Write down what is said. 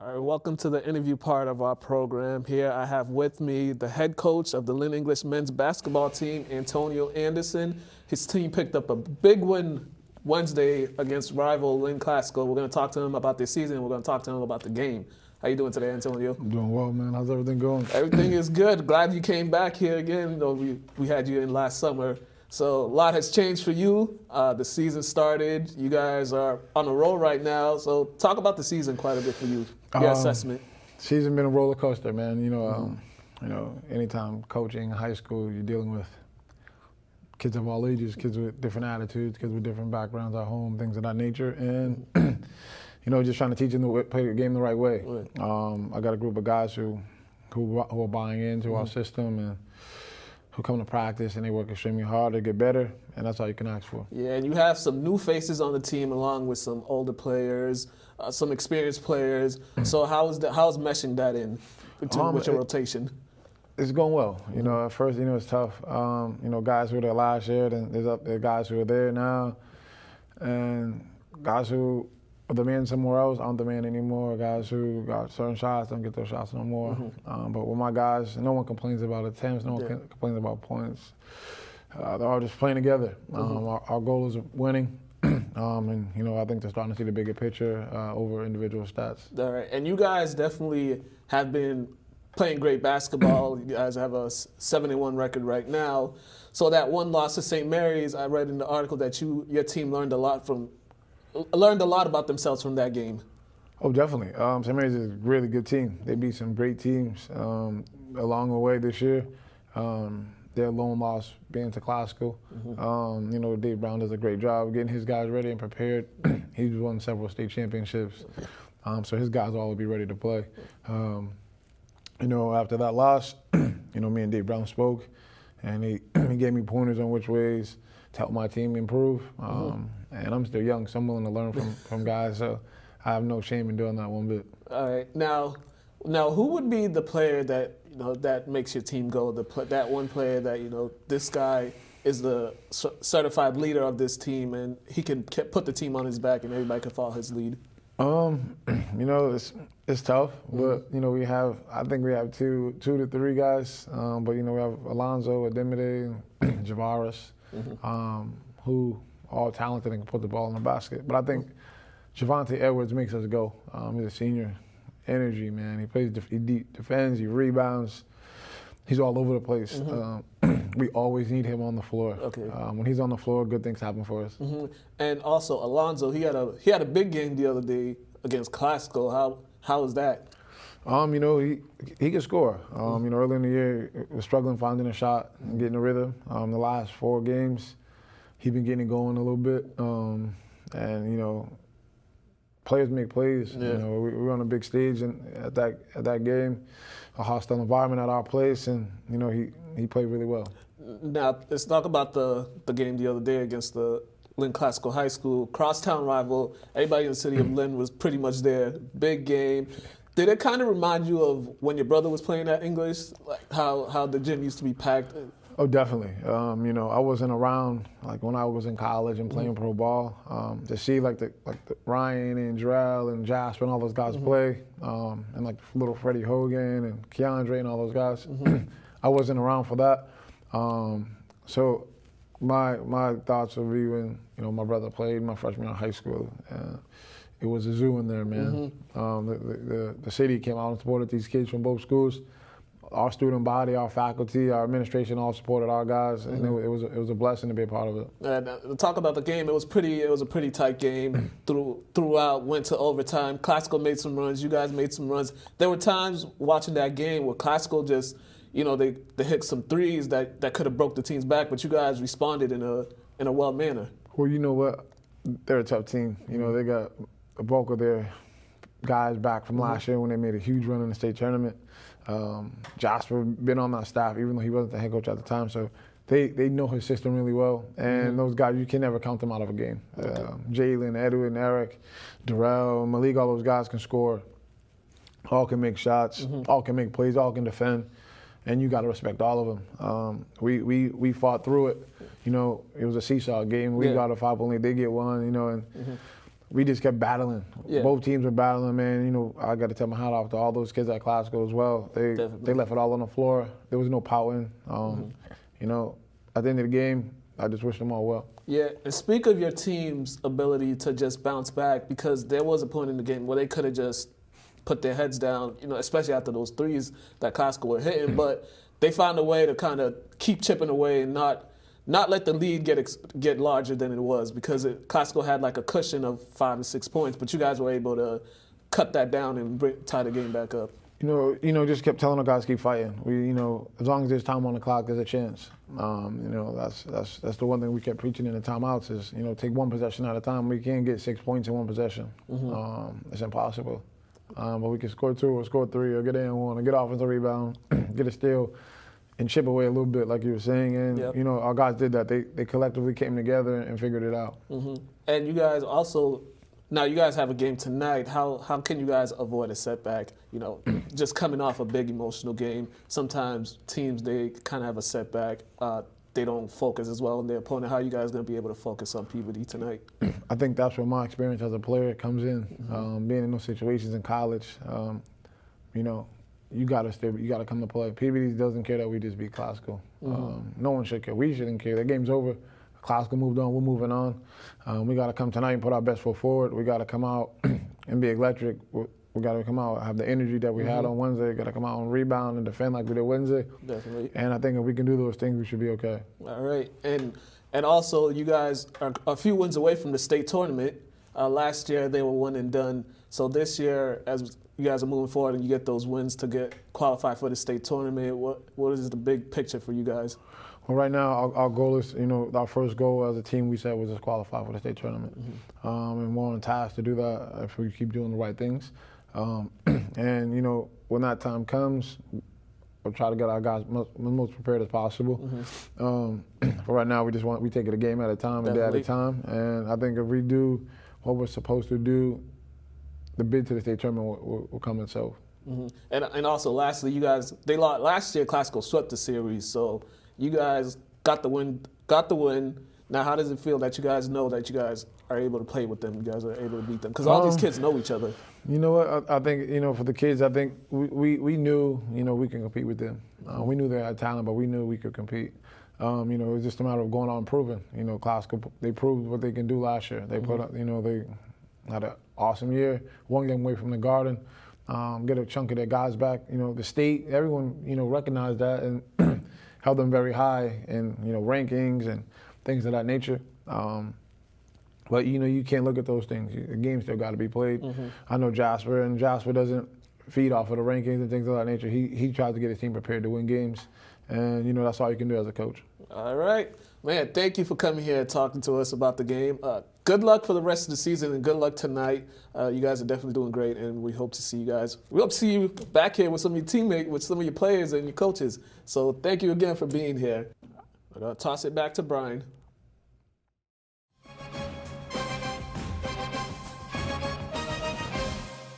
All right, welcome to the interview part of our program. Here I have with me the head coach of the Lynn English men's basketball team, Antonio Anderson. His team picked up a big win Wednesday against rival Lynn Classical. We're going to talk to him about their season, and we're going to talk to him about the game. How you doing today, Antonio? I'm doing well, man. How's everything going? Everything is good. Glad you came back here again. You know, we had you in last summer. So a lot has changed for you. The season started. You guys are on a roll right now. So talk about the season quite a bit for you. Your assessment. Season been a roller coaster, man. Anytime coaching high school, you're dealing with kids of all ages, kids with different attitudes, kids with different backgrounds at home, things of that nature, and just trying to teach them to play the game the right way. Right. I got a group of guys who are buying into our system and who come to practice and they work extremely hard to get better, and that's all you can ask for. Yeah, and you have some new faces on the team along with some older players, some experienced players. So how's meshing that in with your rotation? It's going well. At first, it's tough. Guys who were there last year, then there's guys who are there now, and guys who are demanding somewhere else aren't demanding anymore. Guys who got certain shots don't get those shots no more. But with my guys, no one complains about attempts. No one complains about points. They're all just playing together. Our goal is winning. I think they're starting to see the bigger picture over individual stats. All right, and you guys definitely have been playing great basketball. You guys have a 7-1 record right now. So that one loss to St. Mary's, I read in the article that your team learned a lot about themselves from that game. Oh, definitely. St. Mary's is a really good team. They beat some great teams along the way this year. Their lone loss being to Classical. Dave Brown does a great job of getting his guys ready and prepared. He's won several state championships, so his guys will all be ready to play. After that loss, me and Dave Brown spoke, and he gave me pointers on which ways to help my team improve. And I'm still young, so I'm willing to learn from guys, so I have no shame in doing that one bit. All right. Now, who would be the player that that makes your team go? That one player that this guy is the certified leader of this team, and he can put the team on his back, and everybody can follow his lead. It's tough, but I think we have two to three guys. But we have Alonzo, Ademide, Javaris, who are all talented and can put the ball in the basket. But I think Javante Edwards makes us go. He's a senior. Energy, man. He plays, he defends, he rebounds. He's all over the place. We always need him on the floor. Okay. When he's on the floor, good things happen for us. And also Alonzo, he had a big game the other day against Classical. How was that? He can score. Early in the year, he was struggling finding a shot and getting a rhythm. The last 4 games, he's been getting it going a little bit. Players make plays. Yeah. We're on a big stage and at that game, a hostile environment at our place, and he played really well. Now let's talk about the game the other day against the Lynn Classical High School, crosstown rival. Everybody in the city of Lynn was pretty much there. Big game. Did it kind of remind you of when your brother was playing at English, like how the gym used to be packed? Oh, definitely. I wasn't around like when I was in college and playing pro ball. To see like the Ryan and Jarrell and Jasper and all those guys play, and like little Freddie Hogan and Keandre and all those guys, I wasn't around for that. So my thoughts would be when my brother played my freshman year of high school. It was a zoo in there, man. The city came out and supported these kids from both schools. Our student body, our faculty, our administration all supported our guys, and it was a blessing to be a part of it. And talk about the game. It was a pretty tight game throughout. Went to overtime. Classical made some runs. You guys made some runs. There were times watching that game where Classical just, they hit some threes that could have broke the team's back, but you guys responded in a well manner. Well, you know what? They're a tough team. They got the bulk of their guys back from last year when they made a huge run in the state tournament. Jasper been on that staff, even though he wasn't the head coach at the time, so they know his system really well. And those guys, you can never count them out of a game. Jalen, Edwin, Eric, Darrell, Malik, all those guys can score. All can make shots, all can make plays, all can defend, and you got to respect all of them. We fought through it. It was a seesaw game. We got a 5-point lead, they get one. And we just kept battling. Yeah. Both teams were battling, man. You know, I got to tell my hat off to all those kids at Classical as well. They left it all on the floor. There was no pouting. You know, at the end of the game, I just wish them all well. Yeah, and speak of your team's ability to just bounce back, because there was a point in the game where they could have just put their heads down, you know, especially after those threes that Costco were hitting, but they found a way to kind of keep chipping away and not let the lead get larger than it was, because Costco had like a cushion of 5 or 6 points, but you guys were able to cut that down and tie the game back up. You know, just kept telling the guys keep fighting. You know, as long as there's time on the clock, there's a chance. You know, that's the one thing we kept preaching in the timeouts is, you know, take one possession at a time. We can't get 6 points in one possession. It's impossible. But we can score 2 or score 3 or get in 1 or get offensive rebound, get a steal, and chip away a little bit, like you were saying. And you know, our guys did that. They collectively came together and figured it out. And you guys also. Now, you guys have a game tonight. How can you guys avoid a setback? You know, just coming off a big emotional game, sometimes teams, they kind of have a setback. They don't focus as well on their opponent. How are you guys going to be able to focus on Peabody tonight? I think that's where my experience as a player comes in. Being in those situations in college, you know, you got to come to play. Peabody doesn't care that we just beat Classical. No one should care. We shouldn't care. The game's over. Classical moved on, we're moving on. We got to come tonight and put our best foot forward. We got to come out and be electric. We got to come out, have the energy that we had on Wednesday. We got to come out and rebound and defend like we did Wednesday. Definitely. And I think if we can do those things, we should be okay. All right. And also, you guys are a few wins away from the state tournament. Last year, they were one and done. So this year, as you guys are moving forward and you get those wins to qualify for the state tournament, what is the big picture for you guys? Well, right now, our goal is, you know, our first goal as a team, we said, was just qualify for the state tournament. And we're on task to do that if we keep doing the right things. And, you know, when that time comes, we'll try to get our guys most prepared as possible. But right now, we take it a game at a time, a day at a time. And I think if we do what we're supposed to do, the bid to the state tournament will come itself. And also, lastly, you guys, last year, Classical swept the series, so you guys got the win. Now, how does it feel that you guys know that you guys are able to play with them? You guys are able to beat them? Because all these kids know each other. You know what? I think, you know, for the kids, I think we knew, you know, we can compete with them. We knew they had talent, but we knew we could compete. You know, it was just a matter of going out and proving. You know, Classical, they proved what they can do last year. They put up, you know, they had an awesome year. One game away from the Garden. Get a chunk of their guys back. You know, the state, everyone, you know, recognized that and held them very high in, you know, rankings and things of that nature. But, you know, you can't look at those things. The game's still got to be played. I know Jasper doesn't feed off of the rankings and things of that nature. He tries to get his team prepared to win games. And, you know, that's all you can do as a coach. All right. Man, thank you for coming here and talking to us about the game. Good luck for the rest of the season and good luck tonight. You guys are definitely doing great, and we hope to see you guys. We hope to see you back here with some of your teammates, with some of your players and your coaches. So thank you again for being here. I'm going to toss it back to Brian.